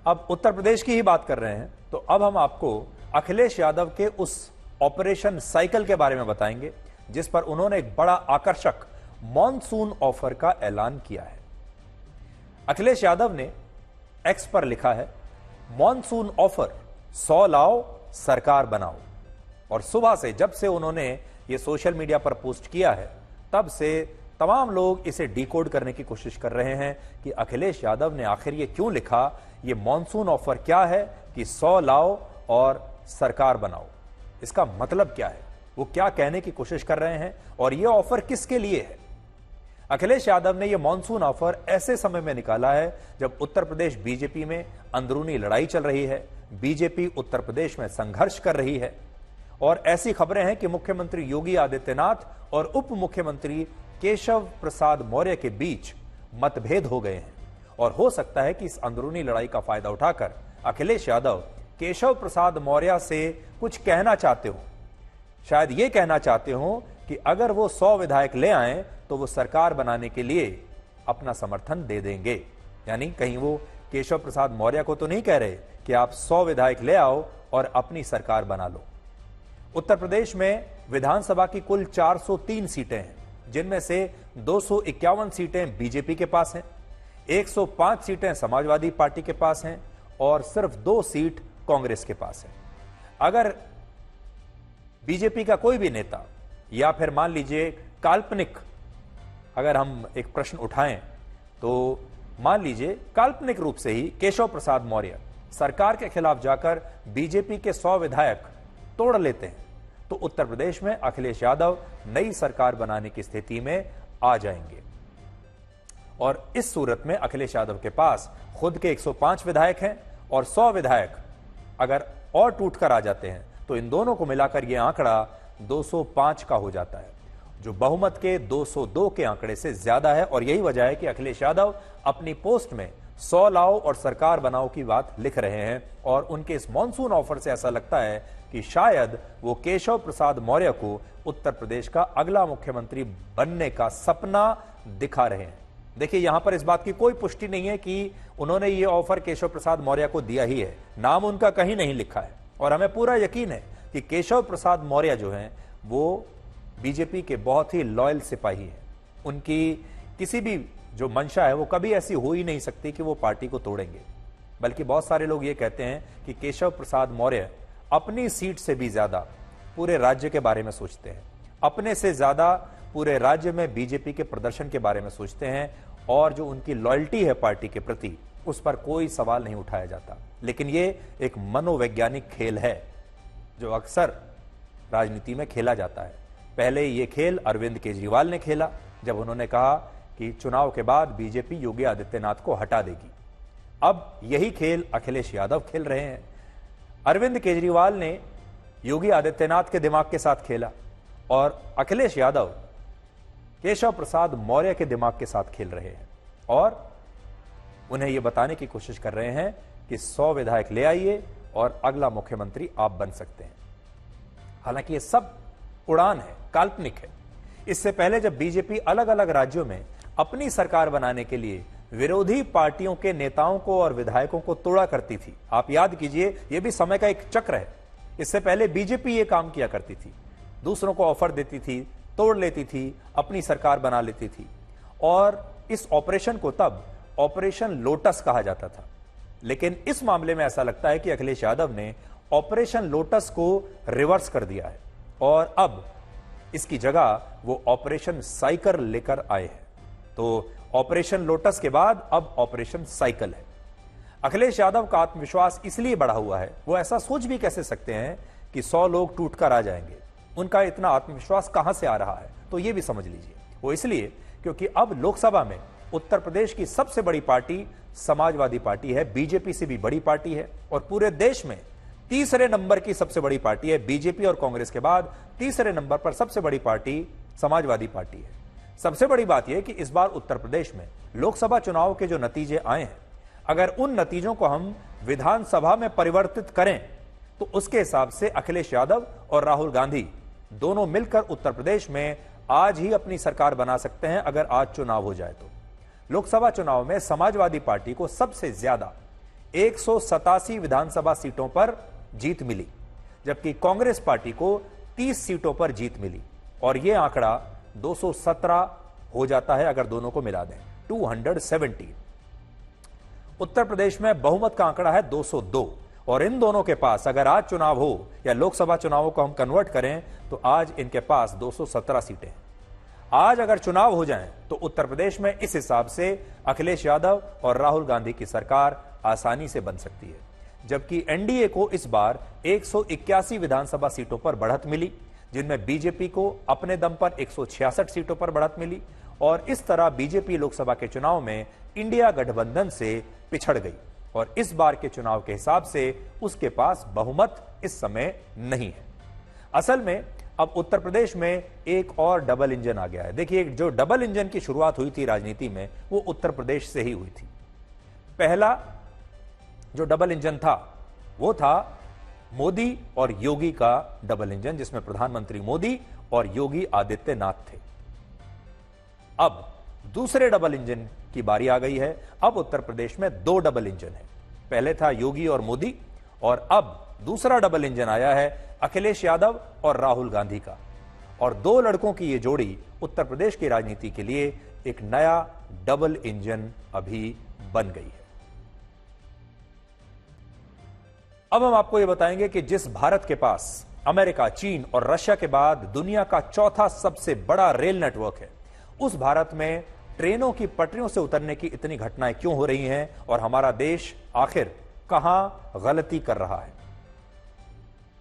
अब उत्तर प्रदेश की ही बात कर रहे हैं, तो अब हम आपको अखिलेश यादव के उस ऑपरेशन साइकिल के बारे में बताएंगे जिस पर उन्होंने एक बड़ा आकर्षक मॉनसून ऑफर का ऐलान किया है। अखिलेश यादव ने एक्स पर लिखा है, मॉनसून ऑफर 100 लाओ सरकार बनाओ। और सुबह से जब से उन्होंने ये सोशल मीडिया पर पोस्ट किया है तब से तमाम लोग इसे डिकोड करने की कोशिश कर रहे हैं कि अखिलेश यादव ने आखिर ये क्यों लिखा, ये मॉनसून ऑफर क्या है कि 100 लाओ और सरकार बनाओ, इसका मतलब क्या है, वो क्या कहने की कोशिश कर रहे हैं और ये ऑफर किसके लिए है। अखिलेश यादव ने यह मॉनसून ऑफर ऐसे समय में निकाला है जब उत्तर प्रदेश बीजेपी में अंदरूनी लड़ाई चल रही है, बीजेपी उत्तर प्रदेश में संघर्ष कर रही है और ऐसी खबरें हैं कि मुख्यमंत्री योगी आदित्यनाथ और उप मुख्यमंत्री केशव प्रसाद मौर्य के बीच मतभेद हो गए हैं और हो सकता है कि इस अंदरूनी लड़ाई का फायदा उठाकर अखिलेश यादव केशव प्रसाद मौर्य से कुछ कहना चाहते हो। शायद ये कहना चाहते हो कि अगर वो 100 विधायक ले आए तो वो सरकार बनाने के लिए अपना समर्थन दे देंगे। यानी कहीं वो केशव प्रसाद मौर्य को तो नहीं कह रहे कि आप 100 विधायक ले आओ और अपनी सरकार बना लो। उत्तर प्रदेश में विधानसभा की कुल 403 सीटें हैं, जिनमें से 251 सीटें बीजेपी के पास हैं, 105 सीटें समाजवादी पार्टी के पास हैं और सिर्फ 2 सीट कांग्रेस के पास है। अगर बीजेपी का कोई भी नेता या फिर मान लीजिए काल्पनिक, अगर हम एक प्रश्न उठाएं तो मान लीजिए काल्पनिक रूप से ही केशव प्रसाद मौर्य सरकार के खिलाफ जाकर बीजेपी के 100 विधायक तोड़ लेते हैं तो उत्तर प्रदेश में अखिलेश यादव नई सरकार बनाने की स्थिति में आ जाएंगे। और इस सूरत में अखिलेश यादव के पास खुद के 105 विधायक हैं और 100 विधायक अगर और टूटकर आ जाते हैं तो इन दोनों को मिलाकर यह आंकड़ा 205 का हो जाता है, जो बहुमत के 202 के आंकड़े से ज्यादा है। और यही वजह है कि अखिलेश यादव अपनी पोस्ट में 100 लाओ और सरकार बनाओ की बात लिख रहे हैं और उनके इस मॉनसून ऑफर से ऐसा लगता है कि शायद वो केशव प्रसाद मौर्य को उत्तर प्रदेश का अगला मुख्यमंत्री बनने का सपना दिखा रहे हैं। देखिए, यहां पर इस बात की कोई पुष्टि नहीं है कि उन्होंने ये ऑफर केशव प्रसाद मौर्य को दिया ही है, नाम उनका कहीं नहीं लिखा है और हमें पूरा यकीन है कि केशव प्रसाद मौर्य जो हैं वो बीजेपी के बहुत ही लॉयल सिपाही हैं। उनकी किसी भी जो मंशा है वो कभी ऐसी हो ही नहीं सकती कि वो पार्टी को तोड़ेंगे। बल्कि बहुत सारे लोग ये कहते हैं कि केशव प्रसाद मौर्य अपनी सीट से भी ज्यादा पूरे राज्य के बारे में सोचते हैं, अपने से ज्यादा पूरे राज्य में बीजेपी के प्रदर्शन के बारे में सोचते हैं और जो उनकी लॉयल्टी है पार्टी के प्रति उस पर कोई सवाल नहीं उठाया जाता। लेकिन ये एक मनोवैज्ञानिक खेल है जो अक्सर राजनीति में खेला जाता है। पहले ये खेल अरविंद केजरीवाल ने खेला जब उन्होंने कहा कि चुनाव के बाद बीजेपी योगी आदित्यनाथ को हटा देगी। अब यही खेल अखिलेश यादव खेल रहे हैं। अरविंद केजरीवाल ने योगी आदित्यनाथ के दिमाग के साथ खेला और अखिलेश यादव केशव प्रसाद मौर्य के दिमाग के साथ खेल रहे हैं और उन्हें यह बताने की कोशिश कर रहे हैं कि 100 विधायक ले आइए और अगला मुख्यमंत्री आप बन सकते हैं। हालांकि यह सब उड़ान है, काल्पनिक है। इससे पहले जब बीजेपी अलग अलग राज्यों में अपनी सरकार बनाने के लिए विरोधी पार्टियों के नेताओं को और विधायकों को तोड़ा करती थी, आप याद कीजिए, यह भी समय का एक चक्र है। इससे पहले बीजेपी यह काम किया करती थी, दूसरों को ऑफर देती थी, तोड़ लेती थी, अपनी सरकार बना लेती थी और इस ऑपरेशन को तब ऑपरेशन लोटस कहा जाता था। लेकिन इस मामले में ऐसा लगता है कि अखिलेश यादव ने ऑपरेशन लोटस को रिवर्स कर दिया है और अब इसकी जगह वो ऑपरेशन साइकिल लेकर आए हैं। तो ऑपरेशन लोटस के बाद अब ऑपरेशन साइकिल है। अखिलेश यादव का आत्मविश्वास इसलिए बढ़ा हुआ है, वो ऐसा सोच भी कैसे सकते हैं कि 100 लोग टूटकर आ जाएंगे। उनका इतना आत्मविश्वास कहां से आ रहा है, तो यह भी समझ लीजिए। वो इसलिए क्योंकि अब लोकसभा में उत्तर प्रदेश की सबसे बड़ी पार्टी समाजवादी पार्टी है, बीजेपी से भी बड़ी पार्टी है और पूरे देश में तीसरे नंबर की सबसे बड़ी पार्टी है। बीजेपी और कांग्रेस के बाद तीसरे नंबर पर सबसे बड़ी पार्टी समाजवादी पार्टी है। सबसे बड़ी बात यह कि इस बार उत्तर प्रदेश में लोकसभा चुनाव के जो नतीजे आए हैं, अगर उन नतीजों को हम विधानसभा में परिवर्तित करें तो उसके हिसाब से अखिलेश यादव और राहुल गांधी दोनों मिलकर उत्तर प्रदेश में आज ही अपनी सरकार बना सकते हैं। अगर आज चुनाव हो जाए तो लोकसभा चुनाव में समाजवादी पार्टी को सबसे ज्यादा 187 विधानसभा सीटों पर जीत मिली, जबकि कांग्रेस पार्टी को 30 सीटों पर जीत मिली और यह आंकड़ा 217 हो जाता है अगर दोनों को मिला दें, 217। उत्तर प्रदेश में बहुमत का आंकड़ा है 202 और इन दोनों के पास अगर आज चुनाव हो या लोकसभा चुनावों को हम कन्वर्ट करें तो आज इनके पास 217 सीटें हैं। आज अगर चुनाव हो जाएं तो उत्तर प्रदेश में इस हिसाब से अखिलेश यादव और राहुल गांधी की सरकार आसानी से बन सकती है, जबकि एनडीए को इस बार 181 विधानसभा सीटों पर बढ़त मिली, जिनमें बीजेपी को अपने दम पर 166 सीटों पर बढ़त मिली और इस तरह बीजेपी लोकसभा के चुनाव में इंडिया गठबंधन से पिछड़ गई और इस बार के चुनाव के हिसाब से उसके पास बहुमत इस समय नहीं है। असल में अब उत्तर प्रदेश में एक और डबल इंजन आ गया है। देखिए, जो डबल इंजन की शुरुआत हुई थी राजनीति में वो उत्तर प्रदेश से ही हुई थी। पहला जो डबल इंजन था वो था मोदी और योगी का डबल इंजन, जिसमें प्रधानमंत्री मोदी और योगी आदित्यनाथ थे। अब दूसरे डबल इंजन की बारी आ गई है। अब उत्तर प्रदेश में 2 डबल इंजन है। पहले था योगी और मोदी और अब दूसरा डबल इंजन आया है अखिलेश यादव और राहुल गांधी का, और 2 लड़कों की यह जोड़ी उत्तर प्रदेश की राजनीति के लिए एक नया डबल इंजन अभी बन गई है। अब हम आपको यह बताएंगे कि जिस भारत के पास अमेरिका, चीन और रशिया के बाद दुनिया का चौथा सबसे बड़ा रेल नेटवर्क है, उस भारत में ट्रेनों की पटरियों से उतरने की इतनी घटनाएं क्यों हो रही हैं और हमारा देश आखिर कहां गलती कर रहा है।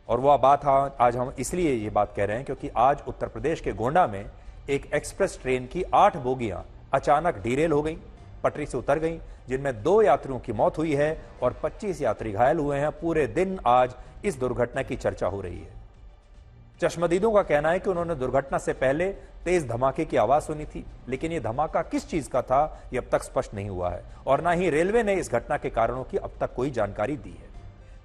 और वह बात आज हम इसलिए ये बात कह रहे हैं क्योंकि आज उत्तर प्रदेश के गोंडा में एक एक्सप्रेस ट्रेन की 8 बोगियां अचानक डिरेल हो गई, पटरी से उतर गई, जिनमें 2 यात्रियों की मौत हुई है और 25 यात्री घायल हुए हैं। पूरे दिन आज इस दुर्घटना की चर्चा हो रही है। चश्मदीदों का कहना है कि उन्होंने दुर्घटना से पहले तेज धमाके की आवाज सुनी थी, लेकिन यह धमाका किस चीज का था यह अब तक स्पष्ट नहीं हुआ है और ना ही रेलवे ने इस घटना के कारणों की अब तक कोई जानकारी दी है।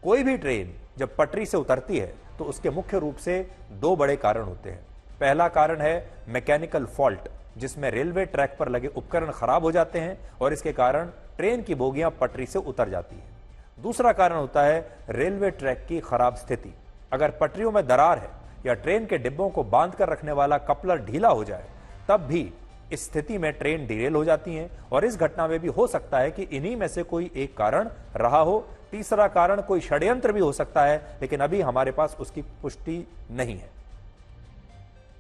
कोई भी ट्रेन जब पटरी से उतरती है तो उसके मुख्य रूप से 2 बड़े कारण होते हैं। पहला कारण है मैकेनिकल फॉल्ट, जिसमें रेलवे ट्रैक पर लगे उपकरण खराब हो जाते हैं और इसके कारण ट्रेन की बोगियां पटरी से उतर जाती है। दूसरा कारण होता है रेलवे ट्रैक की खराब स्थिति। अगर पटरियों में दरार है या ट्रेन के डिब्बों को बांध कर रखने वाला कपलर ढीला हो जाए तब भी इस स्थिति में ट्रेन डिरेल हो जाती हैं और इस घटना में भी हो सकता है कि इन्हीं में से कोई एक कारण रहा हो। तीसरा कारण कोई षड्यंत्र भी हो सकता है, लेकिन अभी हमारे पास उसकी पुष्टि नहीं है।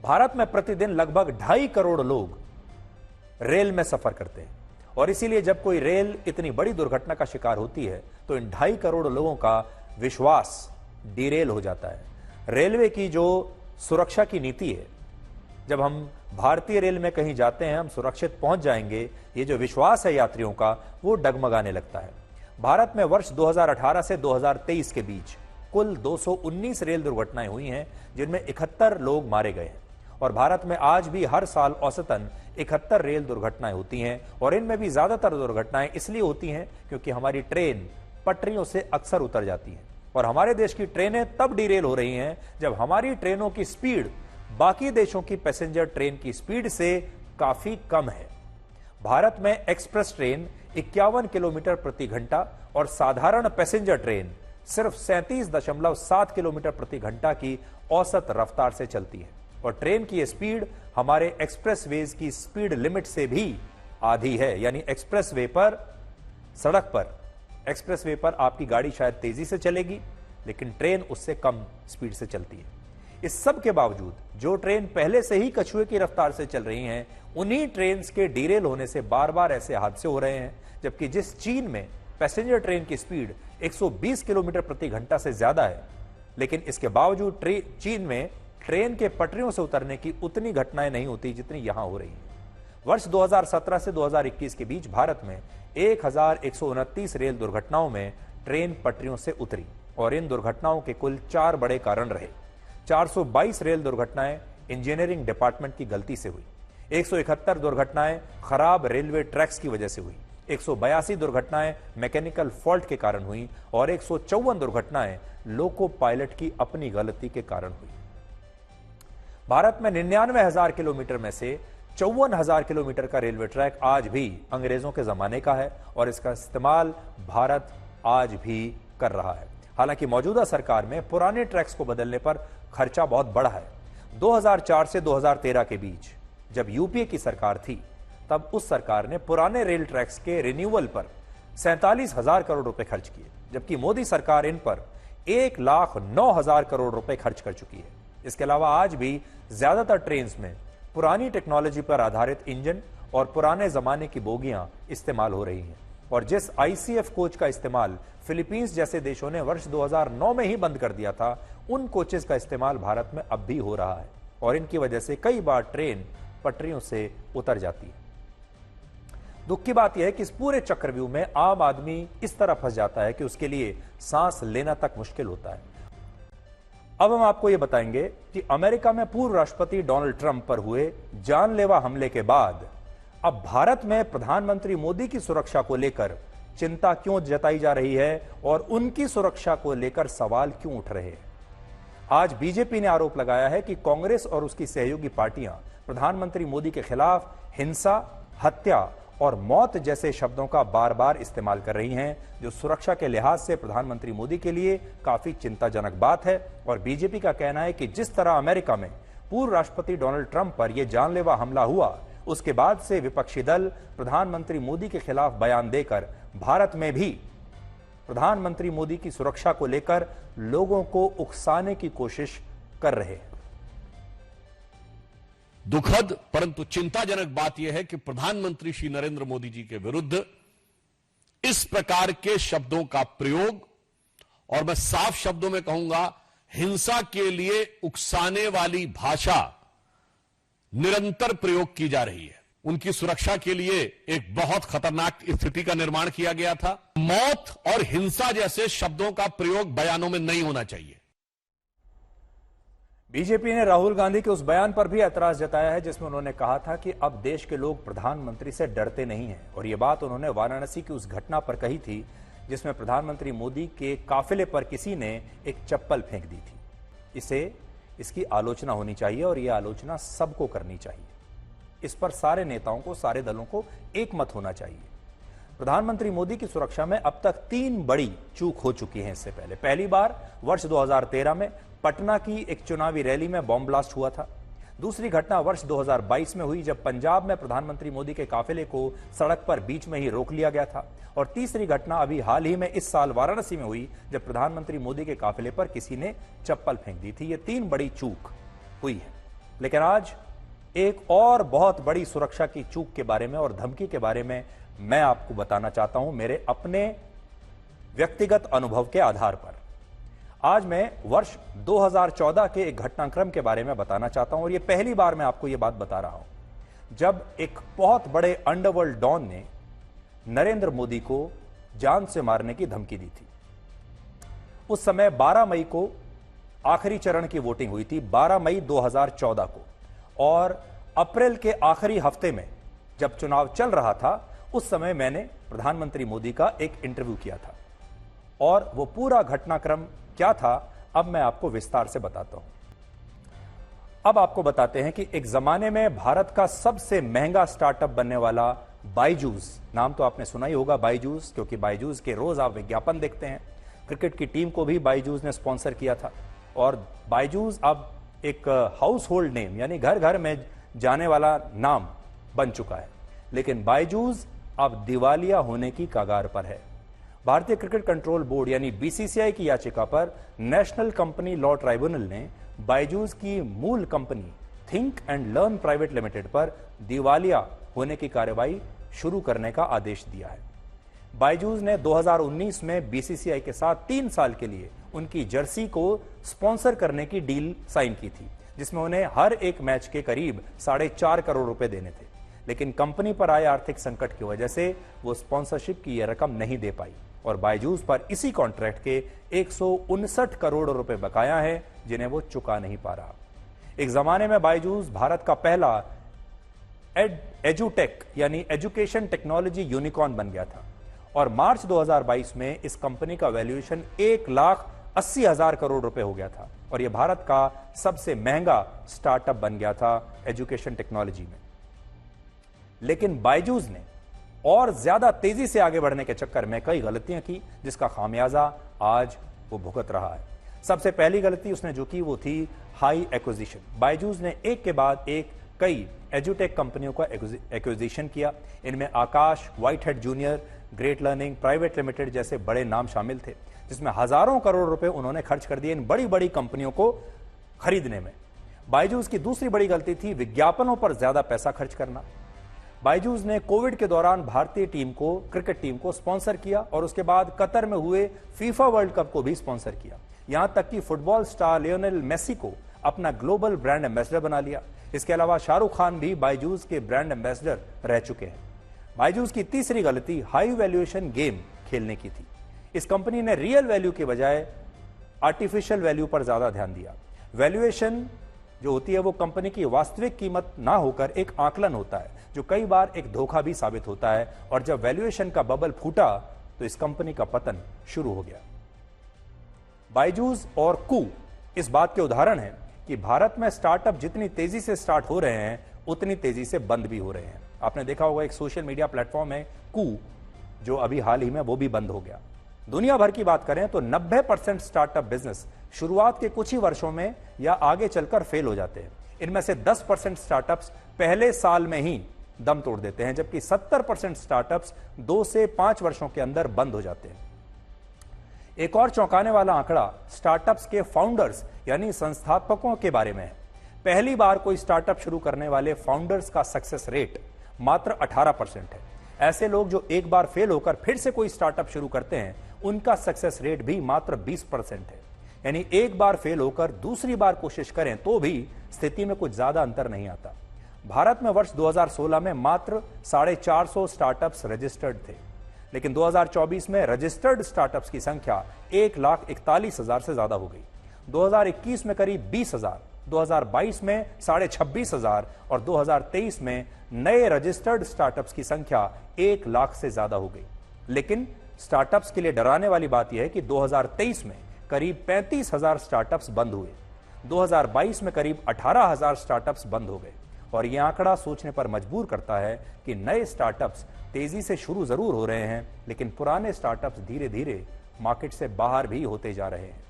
भारत में प्रतिदिन लगभग 2.5 करोड़ लोग रेल में सफर करते हैं और इसीलिए जब कोई रेल इतनी बड़ी दुर्घटना का शिकार होती है तो इन 2.5 करोड़ लोगों का विश्वास डिरेल हो जाता है। रेलवे की जो सुरक्षा की नीति है, जब हम भारतीय रेल में कहीं जाते हैं हम सुरक्षित पहुंच जाएंगे, ये जो विश्वास है यात्रियों का वो डगमगाने लगता है। भारत में वर्ष 2018 से 2023 के बीच कुल 219 रेल दुर्घटनाएं हुई हैं, जिनमें 71 लोग मारे गए हैं और भारत में आज भी हर साल औसतन 71 रेल दुर्घटनाएं होती हैं और इनमें भी ज्यादातर दुर्घटनाएं इसलिए होती हैं क्योंकि हमारी ट्रेन पटरियों से अक्सर उतर जाती है और हमारे देश की ट्रेनें तब डिरेल हो रही हैं जब हमारी ट्रेनों की स्पीड बाकी देशों की पैसेंजर ट्रेन की स्पीड से काफी कम है। भारत में एक्सप्रेस ट्रेन 51 किलोमीटर प्रति घंटा और साधारण पैसेंजर ट्रेन सिर्फ 37.7 किलोमीटर प्रति घंटा की औसत रफ्तार से चलती है और ट्रेन की स्पीड हमारे एक्सप्रेसवेज की स्पीड लिमिट से भी आधी है। यानी एक्सप्रेसवे पर, सड़क पर, एक्सप्रेसवे पर आपकी गाड़ी शायद तेजी से चलेगी लेकिन ट्रेन उससे कम स्पीड से चलती है। इस सब के बावजूद जो ट्रेन पहले से ही कछुए की रफ्तार से चल रही हैं, उन्हीं ट्रेन के डिरेल होने से बार बार ऐसे हादसे हो रहे हैं। जबकि जिस चीन में पैसेंजर ट्रेन की स्पीड 120 किलोमीटर प्रति घंटा से ज्यादा है, लेकिन इसके बावजूद चीन में ट्रेन के पटरियों से उतरने की उतनी घटनाएं नहीं होती जितनी यहां हो रही हैं। वर्ष 2017 से 2021 के बीच भारत में 1129 रेल दुर्घटनाओं में ट्रेन पटरियों से उतरी और इन दुर्घटनाओं के कुल 4 बड़े कारण रहे। 422 रेल दुर्घटनाएं इंजीनियरिंग डिपार्टमेंट की गलती से हुई, 171 दुर्घटनाएं खराब रेलवे ट्रैक्स की वजह से हुई, 182 दुर्घटनाएं मैकेनिकल फॉल्ट के कारण हुई और 154 दुर्घटनाएं लोको पायलट की अपनी गलती के कारण हुई। भारत में 99,000 किलोमीटर में से 54,000 किलोमीटर का रेलवे ट्रैक आज भी अंग्रेजों के जमाने का है और इसका इस्तेमाल भारत आज भी कर रहा है। हालांकि मौजूदा सरकार में पुराने ट्रैक्स को बदलने पर खर्चा बहुत बढ़ा है। 2004 से 2013 के बीच जब यूपीए की सरकार थी, तब उस सरकार ने पुराने रेल ट्रैक्स के रिन्यूअल पर 47,000 करोड़ रुपए खर्च किए, जबकि मोदी सरकार इन पर 1,09,000 करोड़ रुपए खर्च कर चुकी है। इसके अलावा आज भी ज्यादातर ट्रेन में पुरानी टेक्नोलॉजी पर आधारित इंजन और पुराने जमाने की बोगियां इस्तेमाल हो रही हैं। और जिस आईसीएफ कोच का इस्तेमाल फिलीपींस जैसे देशों ने वर्ष 2009 में ही बंद कर दिया था, उन कोचेस का इस्तेमाल भारत में अब भी हो रहा है और इनकी वजह से कई बार ट्रेन पटरियों से उतर जाती है। दुख की बात यह है कि इस पूरे चक्रव्यूह में आम आदमी इस तरह फंस जाता है कि उसके लिए सांस लेना तक मुश्किल होता है। अब हम आपको यह बताएंगे कि अमेरिका में पूर्व राष्ट्रपति डोनाल्ड ट्रंप पर हुए जानलेवा हमले के बाद अब भारत में प्रधानमंत्री मोदी की सुरक्षा को लेकर चिंता क्यों जताई जा रही है और उनकी सुरक्षा को लेकर सवाल क्यों उठ रहे हैं। आज बीजेपी ने आरोप लगाया है कि कांग्रेस और उसकी सहयोगी पार्टियां प्रधानमंत्री मोदी के खिलाफ हिंसा, हत्या और मौत जैसे शब्दों का बार बार इस्तेमाल कर रही हैं, जो सुरक्षा के लिहाज से प्रधानमंत्री मोदी के लिए काफी चिंताजनक बात है। और बीजेपी का कहना है कि जिस तरह अमेरिका में पूर्व राष्ट्रपति डोनाल्ड ट्रंप पर यह जानलेवा हमला हुआ, उसके बाद से विपक्षी दल प्रधानमंत्री मोदी के खिलाफ बयान देकर भारत में भी प्रधानमंत्री मोदी की सुरक्षा को लेकर लोगों को उकसाने की कोशिश कर रहे हैं। दुखद परंतु चिंताजनक बात यह है कि प्रधानमंत्री श्री नरेंद्र मोदी जी के विरुद्ध इस प्रकार के शब्दों का प्रयोग, और मैं साफ शब्दों में कहूंगा हिंसा के लिए उकसाने वाली भाषा निरंतर प्रयोग की जा रही है। उनकी सुरक्षा के लिए एक बहुत खतरनाक स्थिति का निर्माण किया गया था। मौत और हिंसा जैसे शब्दों का प्रयोग बयानों में नहीं होना चाहिए। बीजेपी ने राहुल गांधी के उस बयान पर भी ऐतराज जताया है जिसमें उन्होंने कहा था कि अब देश के लोग प्रधानमंत्री से डरते नहीं हैं। और यह बात उन्होंने वाराणसी की उस घटना पर कही थी जिसमें प्रधानमंत्री मोदी के काफिले पर किसी ने एक चप्पल फेंक दी थी। इसकी आलोचना होनी चाहिए और यह आलोचना सबको करनी चाहिए। इस पर सारे नेताओं को, सारे दलों को एक मत होना चाहिए। प्रधानमंत्री मोदी की सुरक्षा में अब तक 3 बड़ी चूक हो चुकी है। इससे पहली बार वर्ष 2013 में पटना की एक चुनावी रैली में बॉम्ब ब्लास्ट हुआ था। दूसरी घटना वर्ष 2022 में हुई जब पंजाब में प्रधानमंत्री मोदी के काफिले को सड़क पर बीच में ही रोक लिया गया था। और तीसरी घटना अभी हाल ही में इस साल वाराणसी में हुई जब प्रधानमंत्री मोदी के काफिले पर किसी ने चप्पल फेंक दी थी। ये 3 बड़ी चूक हुई है। लेकिन आज एक और बहुत बड़ी सुरक्षा की चूक के बारे में और धमकी के बारे में मैं आपको बताना चाहता हूं मेरे अपने व्यक्तिगत अनुभव के आधार पर। आज मैं वर्ष 2014 के एक घटनाक्रम के बारे में बताना चाहता हूं और यह पहली बार मैं आपको यह बात बता रहा हूं जब एक बहुत बड़े अंडरवर्ल्ड डॉन ने नरेंद्र मोदी को जान से मारने की धमकी दी थी। उस समय 12 मई को आखिरी चरण की वोटिंग हुई थी, 12 मई 2014 को। और अप्रैल के आखिरी हफ्ते में जब चुनाव चल रहा था, उस समय मैंने प्रधानमंत्री मोदी का एक इंटरव्यू किया था और वो पूरा घटनाक्रम क्या था अब मैं आपको विस्तार से बताता हूं। अब आपको बताते हैं कि एक जमाने में भारत का सबसे महंगा स्टार्टअप बनने वाला बायजूस, नाम तो आपने सुना ही होगा बायजूस, क्योंकि बायजूस के रोज आप विज्ञापन देखते हैं। क्रिकेट की टीम को भी बायजूस ने स्पॉन्सर किया था और बायजूस अब एक हाउस होल्ड नेम यानी घर घर में जाने वाला नाम बन चुका है। लेकिन बायजूस अब दिवालिया होने की कगार पर है। भारतीय क्रिकेट कंट्रोल बोर्ड यानी बीसीसीआई की याचिका पर नेशनल कंपनी लॉ ट्राइब्यूनल ने बायजूस की मूल company think and learn private limited पर दिवालिया होने की कार्रवाई शुरू करने का आदेश दिया है। बायजूस ने 2019 में बीसीसीआई के साथ 3 साल के लिए उनकी जर्सी को स्पॉन्सर करने की डील साइन की थी, जिसमें उन्हें हर एक मैच के करीब 4.5 करोड़ रुपए देने थे। लेकिन कंपनी पर आए आर्थिक संकट की वजह से वो स्पॉन्सरशिप की यह रकम नहीं दे पाई और बायजूस पर इसी कॉन्ट्रैक्ट के 159 करोड़ रुपए बकाया है जिन्हें वो चुका नहीं पा रहा। एक जमाने में बायजूस भारत का पहला एजुटेक यानी एजुकेशन टेक्नोलॉजी यूनिकॉर्न बन गया था और मार्च 2022 में इस कंपनी का वैल्यूएशन 1,80,000 करोड़ रुपए हो गया था और यह भारत का सबसे महंगा स्टार्टअप बन गया था एजुकेशन टेक्नोलॉजी में। लेकिन बायजूस ने और ज्यादा तेजी से आगे बढ़ने के चक्कर में कई गलतियां की, जिसका खामियाजा आज वो भुगत रहा है। सबसे पहली गलती उसने जो की वो थी हाई एक्विजिशन। बायजूस ने एक के बाद एक कई एजुटेक कंपनियों का एक्विजिशन किया। इनमें Aakash, WhiteHat Junior, Great Learning Private Limited जैसे बड़े नाम शामिल थे, जिसमें हजारों करोड़ रुपए उन्होंने खर्च कर दिए इन बड़ी बड़ी कंपनियों को खरीदने में। बायजूस की दूसरी बड़ी गलती थी विज्ञापनों पर ज्यादा पैसा खर्च करना। बायजूस ने कोविड के दौरान भारतीय टीम को, क्रिकेट टीम को स्पॉन्सर किया और उसके बाद कतर में हुए फीफा वर्ल्ड कप को भी स्पॉन्सर किया। यहां तक कि फुटबॉल स्टार लियोनेल मेसी को अपना ग्लोबल ब्रांड एम्बेसडर बना लिया। इसके अलावा शाहरुख खान भी बायजूस के ब्रांड एम्बेसडर रह चुके हैं। बायजूस की तीसरी गलती हाई वैल्यूएशन गेम खेलने की थी। इस कंपनी ने रियल वैल्यू के बजाय आर्टिफिशियल वैल्यू पर ज्यादा ध्यान दिया। वैल्यूएशन जो होती है वो कंपनी की वास्तविक कीमत ना होकर एक आकलन होता है, जो कई बार एक धोखा भी साबित होता है। और जब वैल्यूएशन का बबल फूटा तो इस कंपनी का पतन शुरू हो गया। बायजूस और कू इस बात के उदाहरण हैं कि भारत में स्टार्टअप जितनी तेजी से स्टार्ट हो रहे हैं उतनी तेजी से बंद भी हो रहे हैं। आपने देखा होगा एक सोशल मीडिया प्लेटफॉर्म है कू, जो अभी हाल ही में वो भी बंद हो गया। दुनिया भर की बात करें तो 90% स्टार्टअप बिजनेस शुरुआत के कुछ ही वर्षों में या आगे चलकर फेल हो जाते हैं। इनमें से 10% स्टार्टअप्स पहले साल में ही दम तोड़ देते हैं, जबकि 70% स्टार्टअप्स 2 से 5 वर्षों के अंदर बंद हो जाते हैं। एक और चौंकाने वाला आंकड़ा स्टार्टअप्स के फाउंडर्स यानी संस्थापकों के बारे में है। पहली बार कोई स्टार्टअप शुरू करने वाले फाउंडर्स का सक्सेस रेट मात्र 18% है। ऐसे लोग जो एक बार फेल होकर फिर से कोई स्टार्टअप शुरू करते हैं, उनका सक्सेस रेट भी मात्र 20% है। यानी एक बार फेल होकर दूसरी बार कोशिश करें तो भी स्थिति में कुछ ज्यादा अंतर नहीं आता। भारत में वर्ष 2016 में मात्र 450 स्टार्टअप्स रजिस्टर्ड थे, लेकिन 2024 में रजिस्टर्ड स्टार्टअप्स की संख्या 1,41,000 से ज्यादा हो गई। 2021 में करीब 20,000, 2022 में 26,500 और 2023 में नए रजिस्टर्ड स्टार्टअप्स की संख्या 1 लाख से ज्यादा हो गई। लेकिन स्टार्टअप्स के लिए डराने वाली बात यह है कि 2023 में करीब 35,000 स्टार्टअप्स बंद हुए, 2022 में करीब 18,000 स्टार्टअप्स बंद हो गए। और यह आंकड़ा सोचने पर मजबूर करता है कि नए स्टार्टअप्स तेजी से शुरू जरूर हो रहे हैं, लेकिन पुराने स्टार्टअप्स धीरे धीरे मार्केट से बाहर भी होते जा रहे हैं।